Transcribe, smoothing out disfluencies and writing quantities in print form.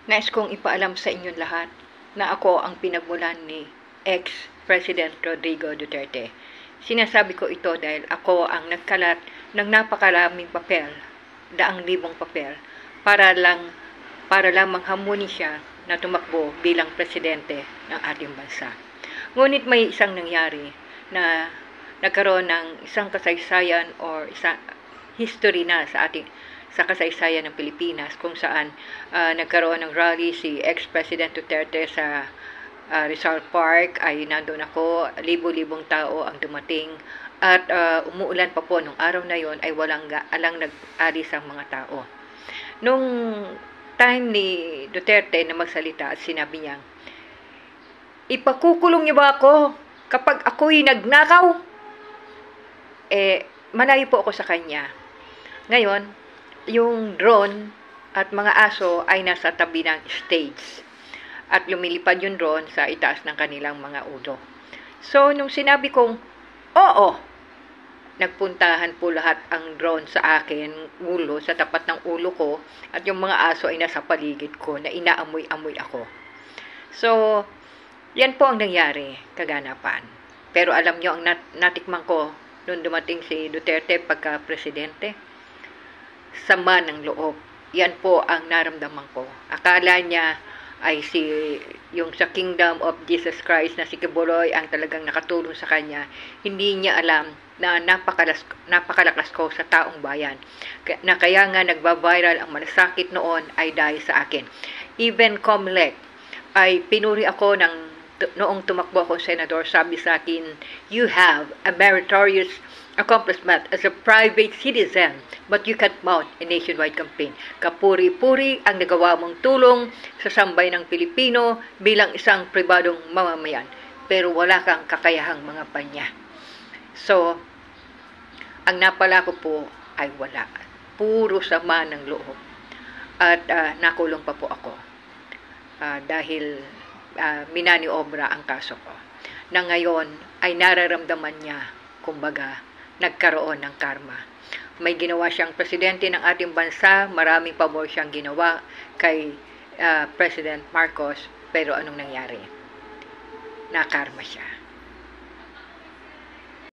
Nais kong ipaalam sa inyong lahat na ako ang pinagmulan ni ex-President Rodrigo Duterte. Sinasabi ko ito dahil ako ang nagkalat ng napakaraming papel, daang libong papel, para lamang hamunin siya na tumakbo bilang presidente ng ating bansa. Ngunit may isang nangyari na nagkaroon ng isang kasaysayan or isang history na sa kasaysayan ng Pilipinas, kung saan nagkaroon ng rally si ex-President Duterte sa Rizal Park. Ay nandun ako, libo-libong tao ang dumating at umuulan pa po nung araw na yon, ay walang alang nag-alis ang mga tao. Nung time ni Duterte na magsalita at sinabi niya, ipakukulong niyo ba ako kapag ako'y nagnakaw? Malayo po ako sa kanya. Ngayon, yung drone at mga aso ay nasa tabi ng stage at lumilipad yung drone sa itaas ng kanilang mga ulo. So, nung sinabi kong, oo, nagpuntahan po lahat ang drone sa akin, ulo, sa tapat ng ulo ko, at yung mga aso ay nasa paligid ko na inaamoy-amoy ako. So, yan po ang nangyari, kaganapan. Pero alam nyo, ang natikman ko nung dumating si Duterte pagka-presidente, sama ng loob. Yan po ang naramdaman ko. Akala niya ay yung sa Kingdom of Jesus Christ na si Kibuloy ang talagang nakatulong sa kanya. Hindi niya alam na napakalakas ko sa taong bayan. Na kaya nga nagba-viral ang malasakit noon ay dahil sa akin. Even Comlec ay pinuri ako noong tumakbo ako senador. Sabi sa akin, you have a meritorious accomplishment as a private citizen, but you can't mount a nationwide campaign. Kapuri-puri ang nagawa mong tulong sa sambay ng Pilipino bilang isang pribadong mamamayan, pero wala kang kakayahang mga panya. So, ang napala ko po ay wala. Puro sama ng loob. At nakulong pa po ako dahil minaniobra ang kaso ko. Na ngayon ay nararamdaman niya, kumbaga, nagkaroon ng karma. May ginawa siyang presidente ng ating bansa, maraming pabor siyang ginawa kay President Marcos, pero anong nangyari? Nakarma siya.